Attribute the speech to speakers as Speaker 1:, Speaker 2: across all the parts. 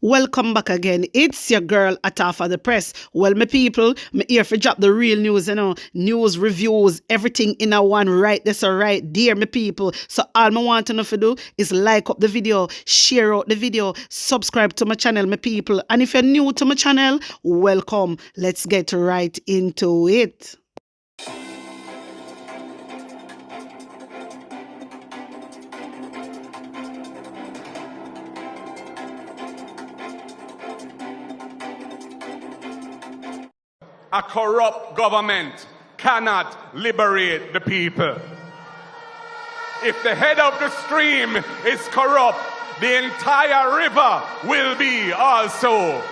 Speaker 1: Welcome back again. It's your girl Atafa the Press. Well, my people, me here for drop the real news, news, reviews, everything in a one right. That's all right, dear my people. So all I want to know to do is like up the video, share out the video, subscribe to my channel, my people. And if you're new to my channel, welcome. Let's get right into it.
Speaker 2: A corrupt government cannot liberate the people. If the head of the stream is corrupt, the entire river will be also.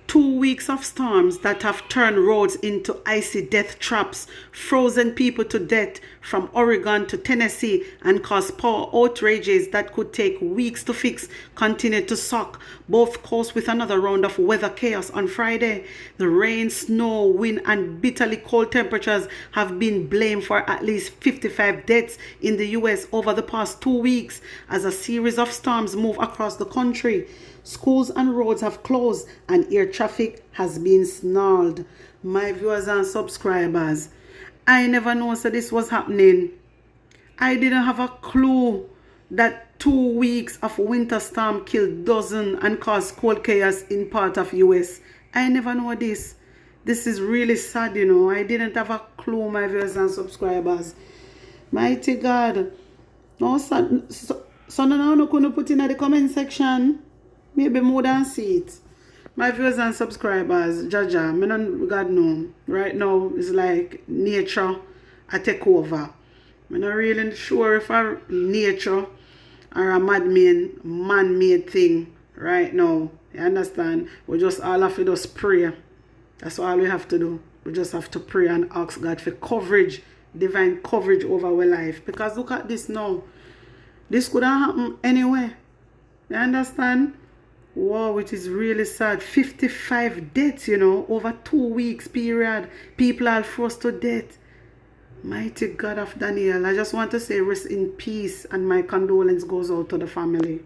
Speaker 1: 2 weeks of storms that have turned roads into icy death traps, frozen people to death from Oregon to Tennessee, and caused power outrages that could take weeks to fix, continue to suck both coasts with another round of weather chaos on Friday. The rain, snow, wind, and bitterly cold temperatures have been blamed for at least 55 deaths in the U.S. over the past 2 weeks as a series of storms move across the country. Schools and roads have closed and air traffic has been snarled. My viewers and subscribers, I never knew so this was happening. I didn't have a clue that 2 weeks of winter storm killed dozens and caused cold chaos in part of US. I never know this. This is really sad, I didn't have a clue, my viewers and subscribers. Mighty God. No, so now I'm going to put in the comment section. Maybe more than see it. My viewers and subscribers, Jaja, me don't God know. Right now, it's like nature a take over. I'm not really sure if a nature or a man-made thing right now. You understand? We just all have to just pray. That's all we have to do. We just have to pray and ask God for coverage, divine coverage over our life. Because look at this now. This could have happened anywhere. You understand? Wow, it is really sad. 55 deaths, over 2 weeks period. People are forced to death. Mighty God of Daniel. I just want to say rest in peace and my condolence goes out to the family.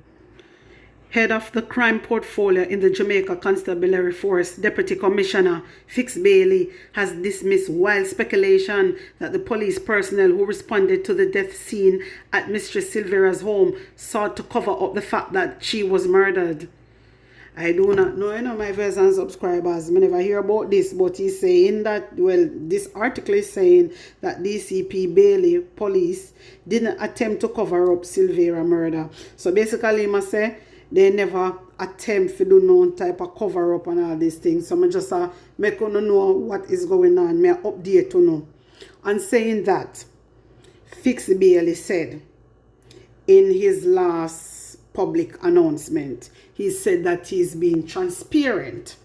Speaker 1: Head of the crime portfolio in the Jamaica Constabulary Force, Deputy Commissioner Fix Bailey, has dismissed wild speculation that the police personnel who responded to the death scene at Mistress Silvera's home sought to cover up the fact that she was murdered. I do not know, my viewers and subscribers. I never hear about this, but he's saying that, well, this article is saying that DCP Bailey police didn't attempt to cover up Silvera murder. So basically, I must say, they never attempt to do no type of cover up and all these things. So I just make you know what is going on. I update you know. And saying that, Fix Bailey said in his last public announcement, he said that he's being transparent,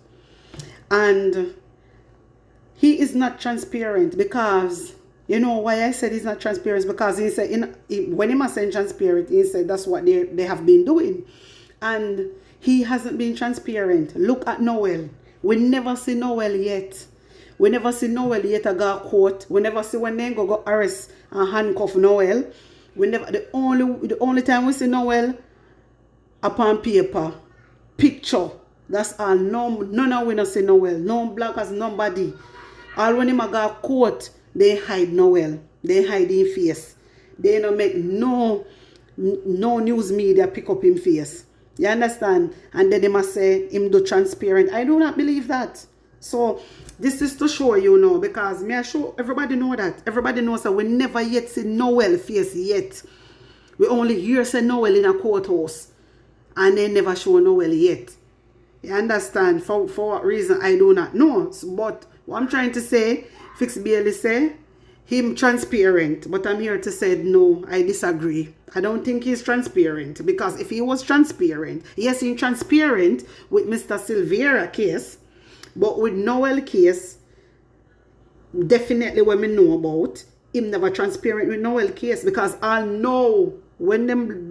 Speaker 1: and he is not transparent because why I said he's not transparent, because he said when he was saying transparent, he said that's what they have been doing, and he hasn't been transparent. Look at Noel. We never see Noel yet. We never see Noel yet at go court. We never see when they go arrest and handcuff Noel. We never. The only time we see Noel upon paper, picture. That's all. None of we not see Noel. No black as nobody. All when him go court, they hide Noel. They hide him face. They don't make no news media pick up him face. You understand? And then they must say him do transparent. I do not believe that. So this is to show because me I show everybody know that. Everybody knows that we never yet see Noel face yet. We only hear say Noel in a courthouse. And they never show Noel yet. You understand? For what reason, I do not know. But what I'm trying to say, Fix Bailey say, him transparent. But I'm here to say, no, I disagree. I don't think he's transparent. Because if he was transparent, yes, he's transparent with Mr. Silvera case. But with Noel case, definitely what we know about, him never transparent with Noel case. Because I know when them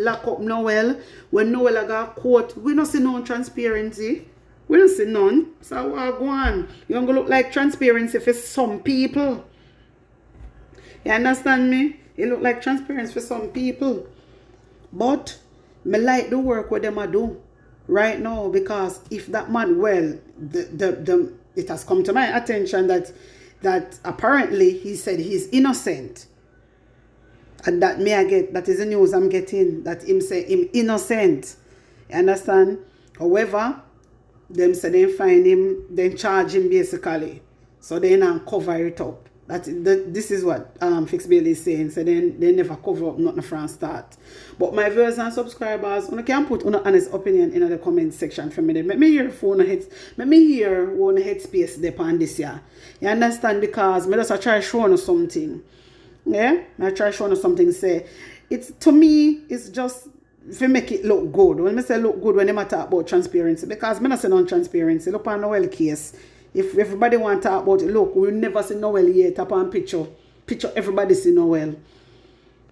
Speaker 1: lock up Noel, when Noel got court, we don't see no transparency. We don't see none. So what go on? You're gonna look like transparency for some people. You understand me? It look like transparency for some people. But Me like the work what them a do right now, because if that man, well, it has come to my attention that apparently he said he's innocent. And that that is the news I'm getting, that him say him innocent. You understand? However, them say they find him, then charge him basically. So they now cover it up. This is what Fix Bailey is saying. So then they never cover up nothing from start. But my viewers and subscribers, you can put an honest opinion in the comment section for me. Let me hear one headspace there on this year. You understand? Because I just try showing you something. Yeah? I try showing you something. Say it's, to me, it's just if you make it look good. When I say look good, when they talk about transparency, because I'm not saying non-transparency. Look on Noel case. If everybody want to talk about it, look, we never see Noel yet upon picture. Everybody see Noel.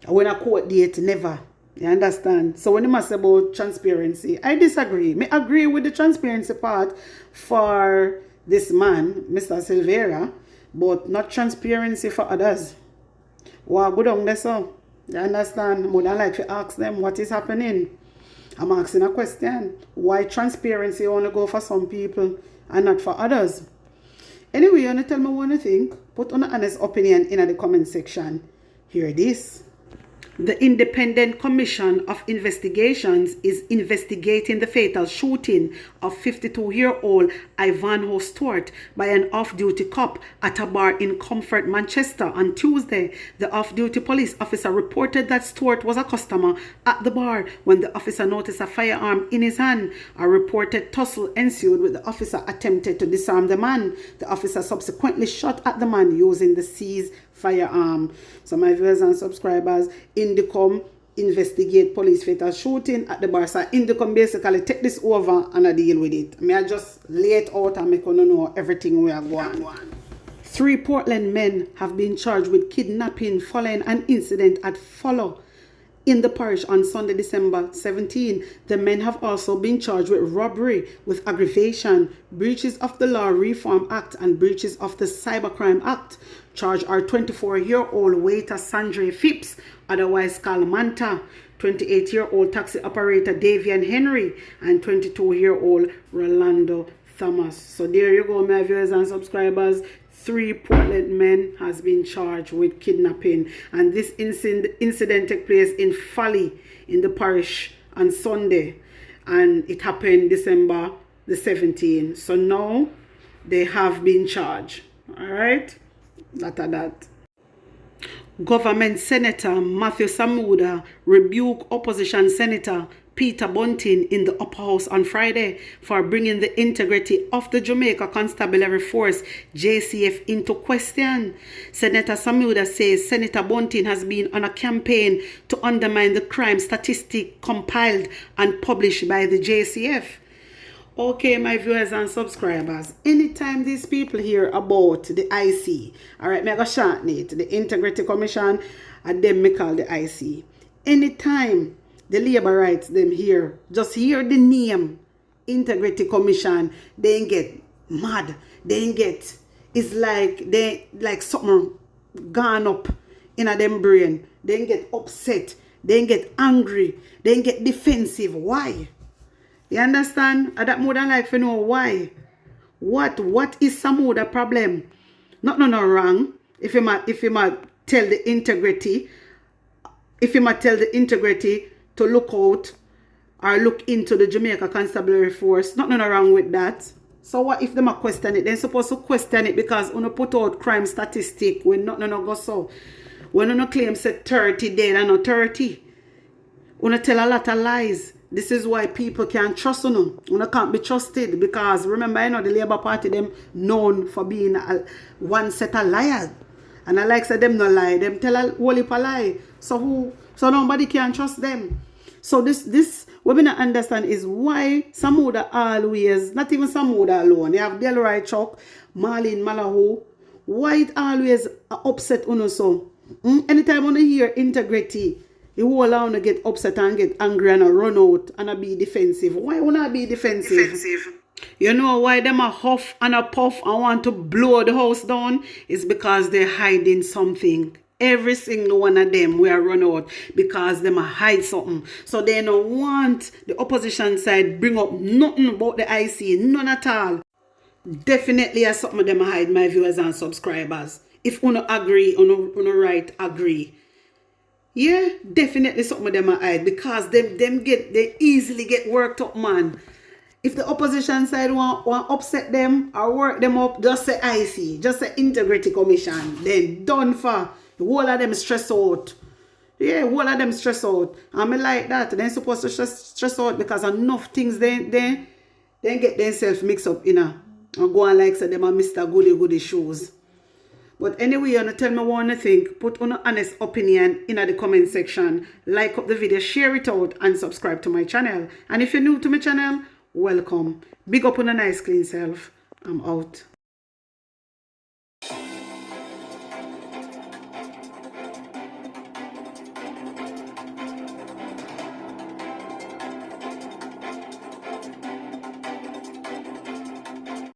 Speaker 1: When I quote date, never. You understand? So when you must say about transparency, I disagree. I agree with the transparency part for this man, Mr. Silvera, but not transparency for others. Well, go down there, so. You understand? I would like to ask them what is happening. I'm asking a question. Why transparency only go for some people and not for others? Anyway, you want to tell me what you think? Put on an honest opinion in the comment section. Hear this. The Independent Commission of Investigations is investigating the fatal shooting of 52-year-old Ivanhoe Stewart by an off-duty cop at a bar in Comfort, Manchester on Tuesday. The off-duty police officer reported that Stewart was a customer at the bar when the officer noticed a firearm in his hand. A reported tussle ensued with the officer attempted to disarm the man. The officer subsequently shot at the man using the seized firearm. So my viewers and subscribers, Indicom investigate police fatal shooting at the bar. So Indicom basically take this over and I deal with it. I just lay it out and make you know everything we are going on. 3 Portland men have been charged with kidnapping following an incident at Follow in the parish on Sunday, December 17. The men have also been charged with robbery with aggravation, breaches of the Law Reform Act and breaches of the Cybercrime Act. Charged are 24-year-old waiter Sandra Phipps, otherwise called Manta, 28-year-old taxi operator Davian Henry, and 22-year-old Rolando Thomas. So there you go, my viewers and subscribers. 3 Portland men has been charged with kidnapping, and this incident took place in Folly in the parish on Sunday, and it happened December the 17th. So now they have been charged. All right, that. Government Senator Matthew Samuda rebuked opposition Senator Peter Bunting in the upper house on Friday for bringing the integrity of the Jamaica Constabulary Force JCF into question. Senator Samuda says Senator Bunting has been on a campaign to undermine the crime statistic compiled and published by the JCF. Okay, my viewers and subscribers, anytime these people hear about the IC, all right, me go shorten it, the Integrity Commission, and then me call the IC. Anytime the labor rights them here, just hear the name Integrity Commission, they get mad. They get, it's like something gone up in a them brain. They get upset. They get angry. They get defensive. Why? You understand? I that more than like to know why. What is some other problem? Not no wrong. If you might tell the integrity, to look out or look into the Jamaica Constabulary Force, not no wrong with that. So what if them a question it? They're supposed to question it because when you put out crime statistic when not no go so. When you claim say 30 dead and not 30. When you tell a lot of lies. This is why people can't trust you. You can't be trusted because remember, the Labour Party them known for being one set of liars. And I like say them no lie. Them tell a whole heap of lie. So nobody can trust them. So this what we not understand is why Samuda always, not even Samuda alone. You have Delroy Chuck, Marlene Malahou. Why it always upset so? Anytime when you hear integrity, you will allow to get upset and get angry and run out and be defensive. Why would I be defensive? You know why them a huff and a puff and want to blow the house down? It's because they're hiding something. Every single one of them will run out because them hide something. So they don't want the opposition side bring up nothing about the IC, none at all. Definitely as something them hide, my viewers and subscribers. If you agree, you right, agree. Yeah, definitely something them hide because they easily get worked up, man. If the opposition side want upset them or work them up, just say IC, just say Integrity Commission. Then done for. The whole of them stress out. Yeah, whole of them stress out. And me like that. They're supposed to stress out because enough things they get themselves mixed up, you know. And go on like say them are Mr. Goody shoes. But anyway, you tell me what you think. Put on an honest opinion in the comment section. Like up the video, share it out, and subscribe to my channel. And if you're new to my channel, welcome. Big up on a nice clean self. I'm out.